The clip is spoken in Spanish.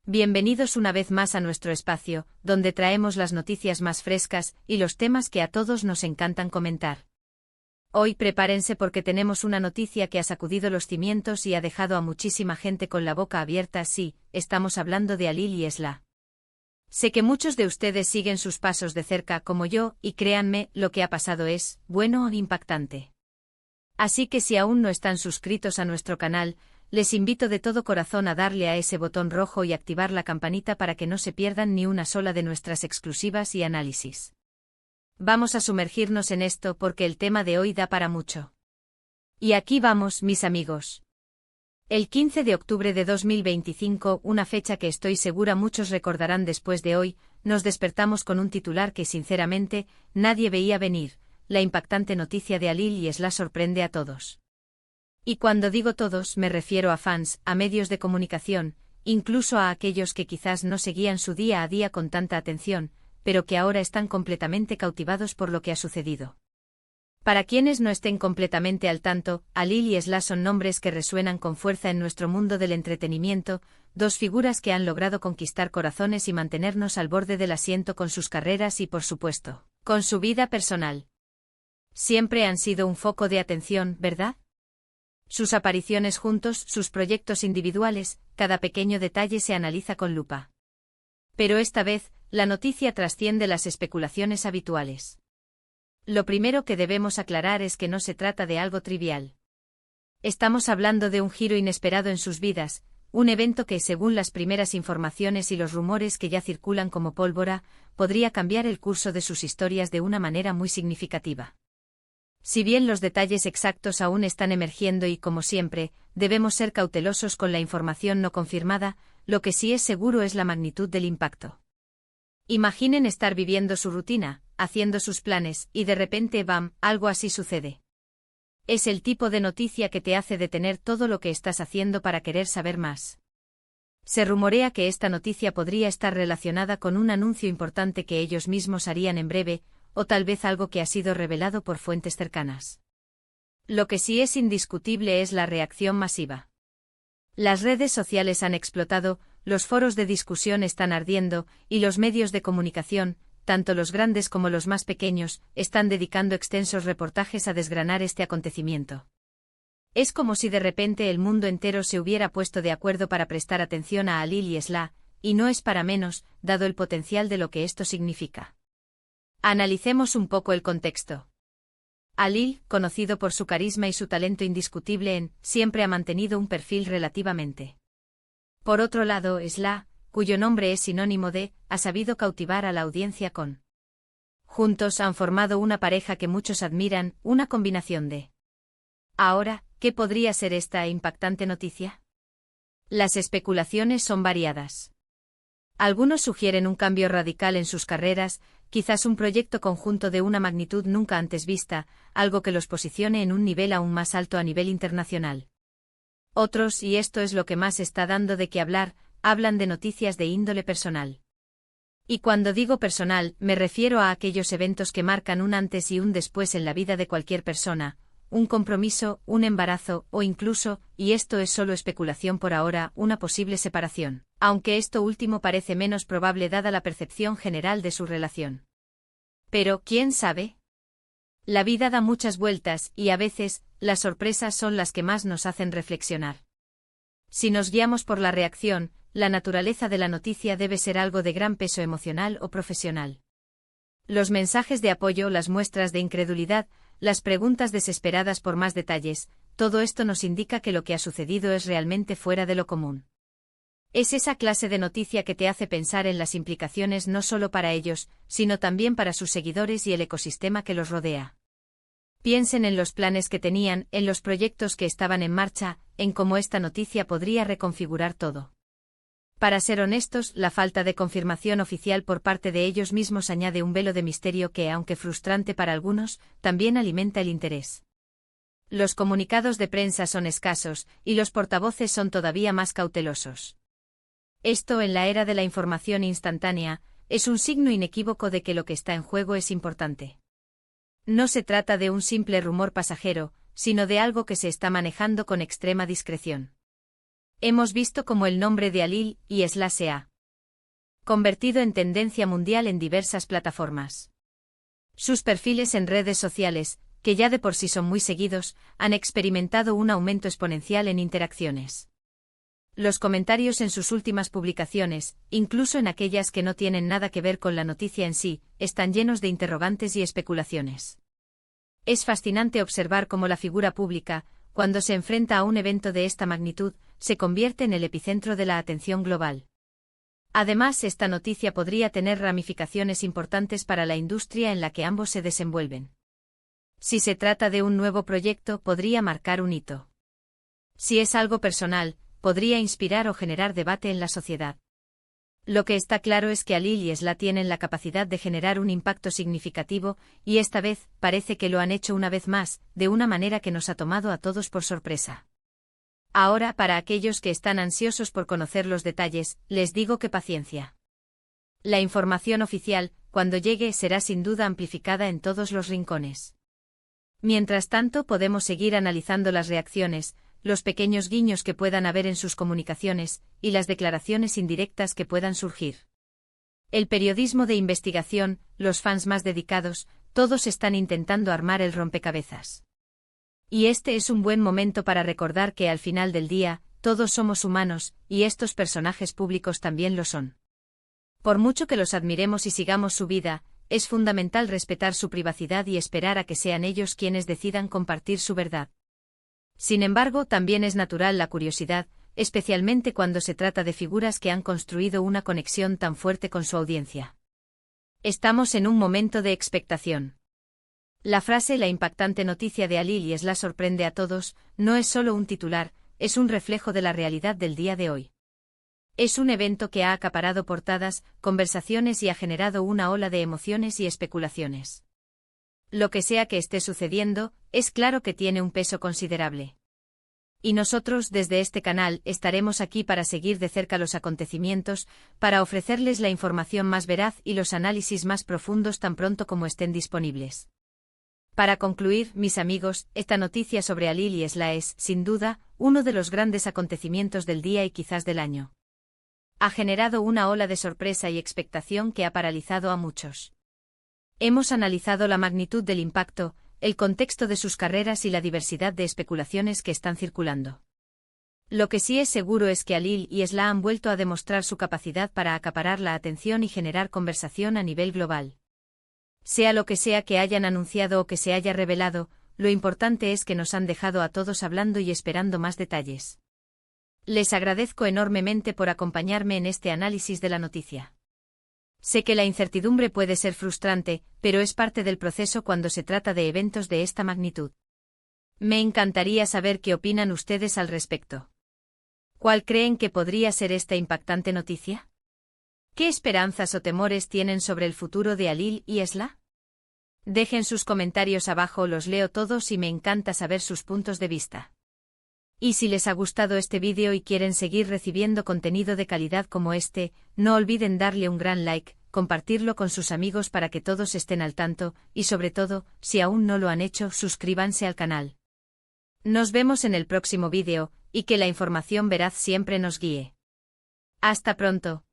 Bienvenidos una vez más a nuestro espacio, donde traemos las noticias más frescas y los temas que a todos nos encantan comentar. Hoy prepárense porque tenemos una noticia que ha sacudido los cimientos y ha dejado a muchísima gente con la boca abierta. Sí, estamos hablando de Halil y Esla. Sé que muchos de ustedes siguen sus pasos de cerca como yo, y créanme, lo que ha pasado es, bueno, impactante. Así que si aún no están suscritos a nuestro canal, les invito de todo corazón a darle a ese botón rojo y activar la campanita para que no se pierdan ni una sola de nuestras exclusivas y análisis. Vamos a sumergirnos en esto porque el tema de hoy da para mucho. Y aquí vamos, mis amigos. El 15 de octubre de 2025, una fecha que estoy segura muchos recordarán después de hoy, nos despertamos con un titular que sinceramente, nadie veía venir. La impactante noticia de Halil y Esla sorprende a todos. Y cuando digo todos me refiero a fans, a medios de comunicación, incluso a aquellos que quizás no seguían su día a día con tanta atención, pero que ahora están completamente cautivados por lo que ha sucedido. Para quienes no estén completamente al tanto, Halil y Esla son nombres que resuenan con fuerza en nuestro mundo del entretenimiento, dos figuras que han logrado conquistar corazones y mantenernos al borde del asiento con sus carreras y, por supuesto, con su vida personal. Siempre han sido un foco de atención, ¿verdad? Sus apariciones juntos, sus proyectos individuales, cada pequeño detalle se analiza con lupa. Pero esta vez, la noticia trasciende las especulaciones habituales. Lo primero que debemos aclarar es que no se trata de algo trivial. Estamos hablando de un giro inesperado en sus vidas, un evento que, según las primeras informaciones y los rumores que ya circulan como pólvora, podría cambiar el curso de sus historias de una manera muy significativa. Si bien los detalles exactos aún están emergiendo y, como siempre, debemos ser cautelosos con la información no confirmada, lo que sí es seguro es la magnitud del impacto. Imaginen estar viviendo su rutina, haciendo sus planes, y de repente, ¡bam!, algo así sucede. Es el tipo de noticia que te hace detener todo lo que estás haciendo para querer saber más. Se rumorea que esta noticia podría estar relacionada con un anuncio importante que ellos mismos harían en breve, o tal vez algo que ha sido revelado por fuentes cercanas. Lo que sí es indiscutible es la reacción masiva. Las redes sociales han explotado, los foros de discusión están ardiendo, y los medios de comunicación, tanto los grandes como los más pequeños, están dedicando extensos reportajes a desgranar este acontecimiento. Es como si de repente el mundo entero se hubiera puesto de acuerdo para prestar atención a Halil y Esla, y no es para menos, dado el potencial de lo que esto significa. Analicemos un poco el contexto. Halil, conocido por su carisma y su talento indiscutible siempre ha mantenido un perfil relativamente. Por otro lado, Esla, cuyo nombre es sinónimo de, ha sabido cautivar a la audiencia con. Juntos han formado una pareja que muchos admiran, una combinación de. Ahora, ¿qué podría ser esta impactante noticia? Las especulaciones son variadas. Algunos sugieren un cambio radical en sus carreras, quizás un proyecto conjunto de una magnitud nunca antes vista, algo que los posicione en un nivel aún más alto a nivel internacional. Otros, y esto es lo que más está dando de qué hablar, hablan de noticias de índole personal. Y cuando digo personal, me refiero a aquellos eventos que marcan un antes y un después en la vida de cualquier persona, un compromiso, un embarazo, o incluso, y esto es solo especulación por ahora, una posible separación, aunque esto último parece menos probable dada la percepción general de su relación. Pero, ¿quién sabe? La vida da muchas vueltas, y a veces, las sorpresas son las que más nos hacen reflexionar. Si nos guiamos por la reacción, la naturaleza de la noticia debe ser algo de gran peso emocional o profesional. Los mensajes de apoyo, las muestras de incredulidad, las preguntas desesperadas por más detalles, todo esto nos indica que lo que ha sucedido es realmente fuera de lo común. Es esa clase de noticia que te hace pensar en las implicaciones no solo para ellos, sino también para sus seguidores y el ecosistema que los rodea. Piensen en los planes que tenían, en los proyectos que estaban en marcha, en cómo esta noticia podría reconfigurar todo. Para ser honestos, la falta de confirmación oficial por parte de ellos mismos añade un velo de misterio que, aunque frustrante para algunos, también alimenta el interés. Los comunicados de prensa son escasos, y los portavoces son todavía más cautelosos. Esto, en la era de la información instantánea, es un signo inequívoco de que lo que está en juego es importante. No se trata de un simple rumor pasajero, sino de algo que se está manejando con extrema discreción. Hemos visto cómo el nombre de Alil y Esla se ha convertido en tendencia mundial en diversas plataformas. Sus perfiles en redes sociales, que ya de por sí son muy seguidos, han experimentado un aumento exponencial en interacciones. Los comentarios en sus últimas publicaciones, incluso en aquellas que no tienen nada que ver con la noticia en sí, están llenos de interrogantes y especulaciones. Es fascinante observar cómo la figura pública, cuando se enfrenta a un evento de esta magnitud, se convierte en el epicentro de la atención global. Además, esta noticia podría tener ramificaciones importantes para la industria en la que ambos se desenvuelven. Si se trata de un nuevo proyecto, podría marcar un hito. Si es algo personal, podría inspirar o generar debate en la sociedad. Lo que está claro es que Alil y Esla tienen la capacidad de generar un impacto significativo, y esta vez, parece que lo han hecho una vez más, de una manera que nos ha tomado a todos por sorpresa. Ahora, para aquellos que están ansiosos por conocer los detalles, les digo que paciencia. La información oficial, cuando llegue, será sin duda amplificada en todos los rincones. Mientras tanto, podemos seguir analizando las reacciones, los pequeños guiños que puedan haber en sus comunicaciones, y las declaraciones indirectas que puedan surgir. El periodismo de investigación, los fans más dedicados, todos están intentando armar el rompecabezas. Y este es un buen momento para recordar que al final del día, todos somos humanos, y estos personajes públicos también lo son. Por mucho que los admiremos y sigamos su vida, es fundamental respetar su privacidad y esperar a que sean ellos quienes decidan compartir su verdad. Sin embargo, también es natural la curiosidad, especialmente cuando se trata de figuras que han construido una conexión tan fuerte con su audiencia. Estamos en un momento de expectación. La frase "la impactante noticia de Alil y Esla sorprende a todos" no es solo un titular, es un reflejo de la realidad del día de hoy. Es un evento que ha acaparado portadas, conversaciones y ha generado una ola de emociones y especulaciones. Lo que sea que esté sucediendo, es claro que tiene un peso considerable. Y nosotros desde este canal estaremos aquí para seguir de cerca los acontecimientos, para ofrecerles la información más veraz y los análisis más profundos tan pronto como estén disponibles. Para concluir, mis amigos, esta noticia sobre Alil y Esla es, sin duda, uno de los grandes acontecimientos del día y quizás del año. Ha generado una ola de sorpresa y expectación que ha paralizado a muchos. Hemos analizado la magnitud del impacto, el contexto de sus carreras y la diversidad de especulaciones que están circulando. Lo que sí es seguro es que Alil y Esla han vuelto a demostrar su capacidad para acaparar la atención y generar conversación a nivel global. Sea lo que sea que hayan anunciado o que se haya revelado, lo importante es que nos han dejado a todos hablando y esperando más detalles. Les agradezco enormemente por acompañarme en este análisis de la noticia. Sé que la incertidumbre puede ser frustrante, pero es parte del proceso cuando se trata de eventos de esta magnitud. Me encantaría saber qué opinan ustedes al respecto. ¿Cuál creen que podría ser esta impactante noticia? ¿Qué esperanzas o temores tienen sobre el futuro de Alil y Esla? Dejen sus comentarios abajo, los leo todos y me encanta saber sus puntos de vista. Y si les ha gustado este vídeo y quieren seguir recibiendo contenido de calidad como este, no olviden darle un gran like, compartirlo con sus amigos para que todos estén al tanto, y sobre todo, si aún no lo han hecho, suscríbanse al canal. Nos vemos en el próximo vídeo, y que la información veraz siempre nos guíe. Hasta pronto.